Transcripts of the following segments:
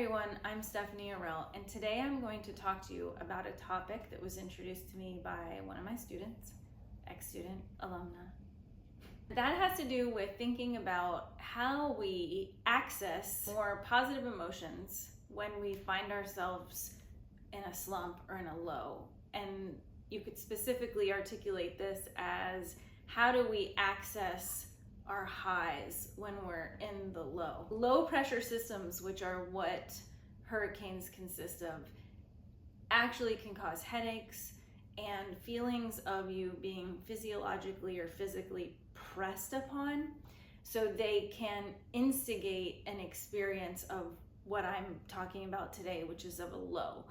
everyone, I'm Stephanie Arell, and today I'm going to talk to you about a topic that was introduced to me by one of my students, ex-student, alumna. That has to do with thinking about how we access more positive emotions when we find ourselves in a slump or in a low. And you could specifically articulate this as, how do we access our highs when we're in the low? Low pressure systems, which are what hurricanes consist of, actually can cause headaches and feelings of you being physiologically or physically pressed upon. So they can instigate an experience of what I'm talking about today, which is of a low.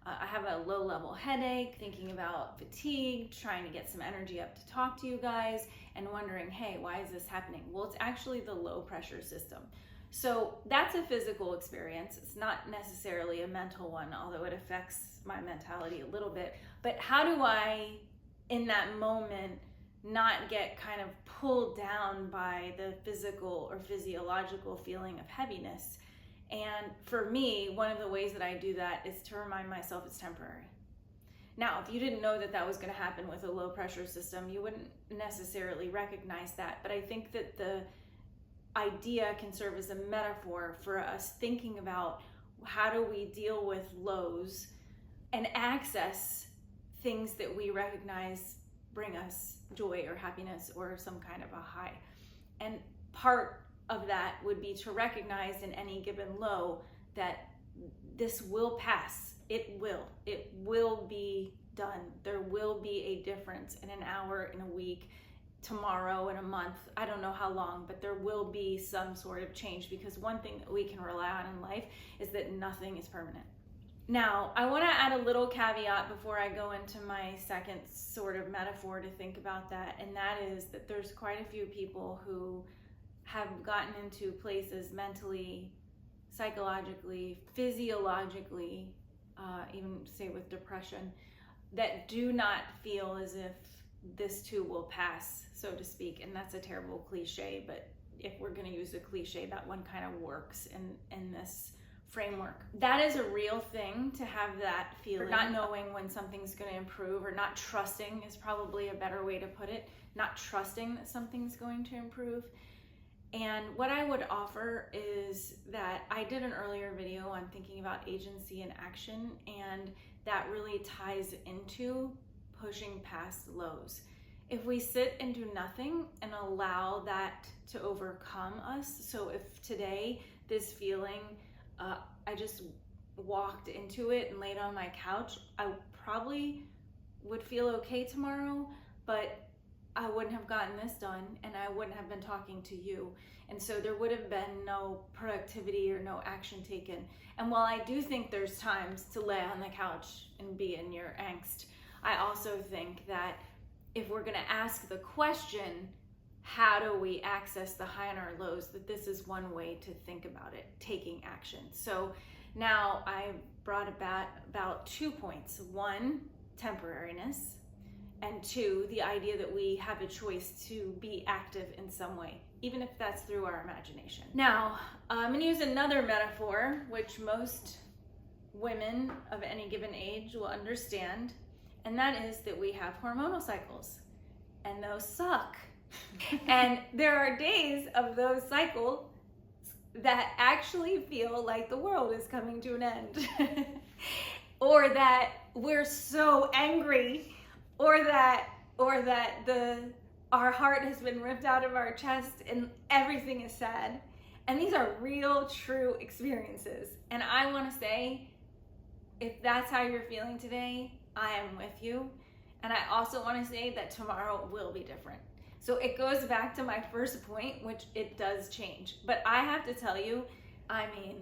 I have a low level headache, thinking about fatigue, trying to get some energy up to talk to you guys, and wondering, hey, why is this happening? Well, it's actually the low pressure system. So that's a physical experience. It's not necessarily a mental one, although it affects my mentality a little bit. But how do I, in that moment, not get kind of pulled down by the physical or physiological feeling of heaviness? And for me, one of the ways that I do that is to remind myself it's temporary. Now, if you didn't know that that was going to happen with a low pressure system, you wouldn't necessarily recognize that. But I think that the idea can serve as a metaphor for us thinking about how do we deal with lows and access things that we recognize bring us joy or happiness or some kind of a high. And part of that would be to recognize in any given low that this will pass. It will be done. There will be a difference in an hour, in a week, tomorrow, in a month. I don't know how long, but there will be some sort of change, because one thing that we can rely on in life is that nothing is permanent. Now, I want to add a little caveat before I go into my second sort of metaphor to think about that, and that is that there's quite a few people who have gotten into places mentally, psychologically, physiologically, even say with depression, that do not feel as if this too will pass, so to speak. And that's a terrible cliche, but if we're going to use a cliche, that one kind of works in this framework. That is a real thing, to have that feeling, not knowing when something's going to improve, or not trusting is probably a better way to put it, not trusting that something's going to improve. And what I would offer is that I did an earlier video on thinking about agency and action, and that really ties into pushing past lows. If we sit and do nothing and allow that to overcome us, so if today this feeling, I just walked into it and laid on my couch, I probably would feel okay tomorrow, but I wouldn't have gotten this done, and I wouldn't have been talking to you. And so there would have been no productivity or no action taken. And while I do think there's times to lay on the couch and be in your angst, I also think that if we're going to ask the question, how do we access the high and our lows, that this is one way to think about it, taking action. So now I brought about 2 points. One, temporariness. And two, the idea that we have a choice to be active in some way, even if that's through our imagination. Now, I'm going to use another metaphor, which most women of any given age will understand, and that is that we have hormonal cycles, and those suck. And there are days of those cycles that actually feel like the world is coming to an end, or that we're so angry, or that our heart has been ripped out of our chest and everything is sad. And these are real, true experiences. And I want to say, if that's how you're feeling today, I am with you. And I also want to say that tomorrow will be different. So it goes back to my first point, which it does change. But I have to tell you, I mean,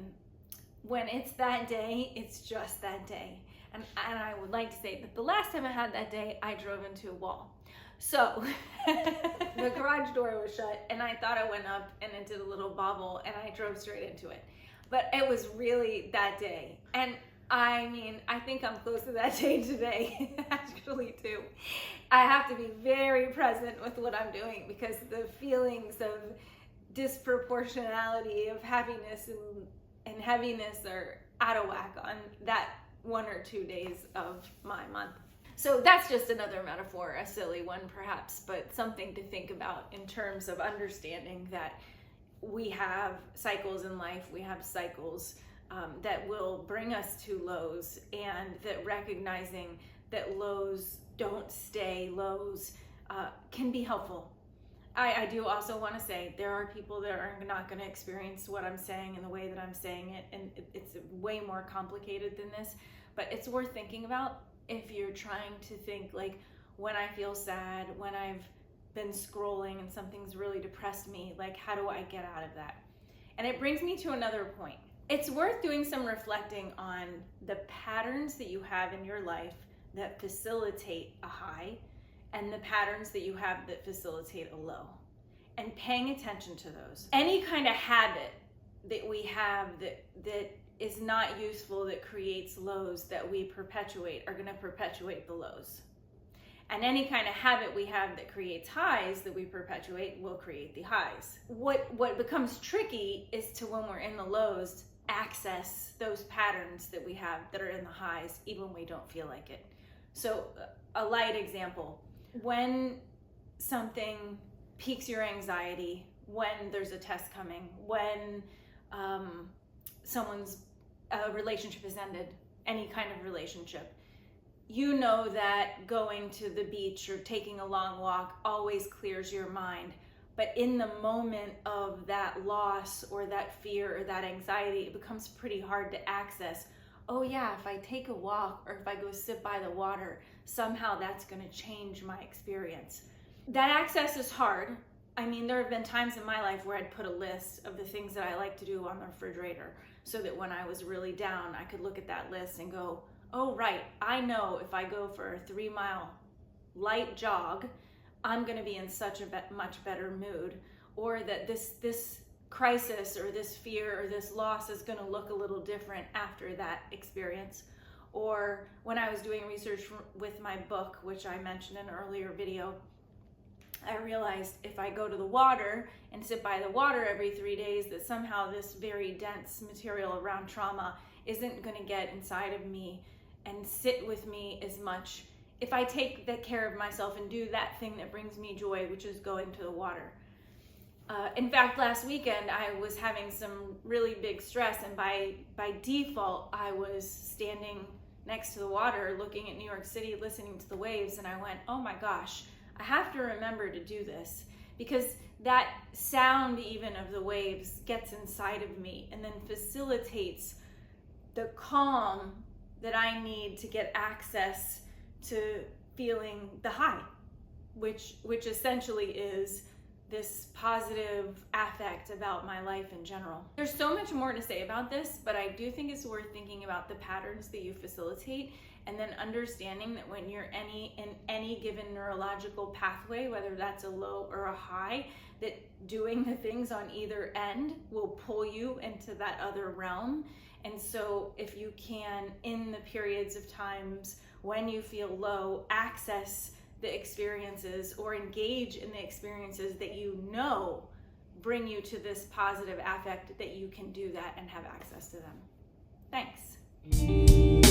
when it's that day, it's just that day. And I would like to say that the last time I had that day, I drove into a wall. So the garage door was shut, and I thought I went up and it did a little bobble, and I drove straight into it. But it was really that day. And I mean, I think I'm close to that day today, actually, too. I have to be very present with what I'm doing, because the feelings of disproportionality of happiness and heaviness out of whack on that 1 or 2 days of my month. So that's just another metaphor, a silly one perhaps, but something to think about in terms of understanding that we have cycles in life, we have cycles that will bring us to lows, and that recognizing that lows don't stay lows can be helpful. I do also want to say there are people that are not going to experience what I'm saying in the way that I'm saying it, and it's way more complicated than this, but it's worth thinking about if you're trying to think like, when I feel sad, when I've been scrolling and something's really depressed me, like how do I get out of that? And it brings me to another point. It's worth doing some reflecting on the patterns that you have in your life that facilitate a high and the patterns that you have that facilitate a low, and paying attention to those. Any kind of habit that we have that is not useful, that creates lows that we perpetuate, are going to perpetuate the lows. And any kind of habit we have that creates highs that we perpetuate will create the highs. What becomes tricky is to, when we're in the lows, access those patterns that we have that are in the highs, even when we don't feel like it. So a light example, when something piques your anxiety, when there's a test coming, when someone's relationship has ended, any kind of relationship, you know that going to the beach or taking a long walk always clears your mind. But in the moment of that loss or that fear or that anxiety, it becomes pretty hard to access. Oh yeah, if I take a walk or if I go sit by the water, somehow that's going to change my experience. That access is hard. I mean, there have been times in my life where I'd put a list of the things that I like to do on the refrigerator so that when I was really down, I could look at that list and go, oh right, I know if I go for a 3-mile light jog, I'm going to be in such a much better mood, or that this crisis or this fear or this loss is going to look a little different after that experience. Or when I was doing research with my book, which I mentioned in an earlier video, I realized if I go to the water and sit by the water every 3 days, that somehow this very dense material around trauma isn't going to get inside of me and sit with me as much if I take that care of myself and do that thing that brings me joy, which is going to the water. In fact, last weekend I was having some really big stress, and by default I was standing next to the water looking at New York City, listening to the waves, and I went, oh my gosh, I have to remember to do this, because that sound even of the waves gets inside of me and then facilitates the calm that I need to get access to feeling the high, which essentially is this positive affect about my life in general. There's so much more to say about this, but I do think it's worth thinking about the patterns that you facilitate, and then understanding that when you're in any given neurological pathway, whether that's a low or a high, that doing the things on either end will pull you into that other realm. And so if you can, in the periods of times when you feel low, access the experiences or engage in the experiences that you know bring you to this positive affect, that you can do that and have access to them. Thanks.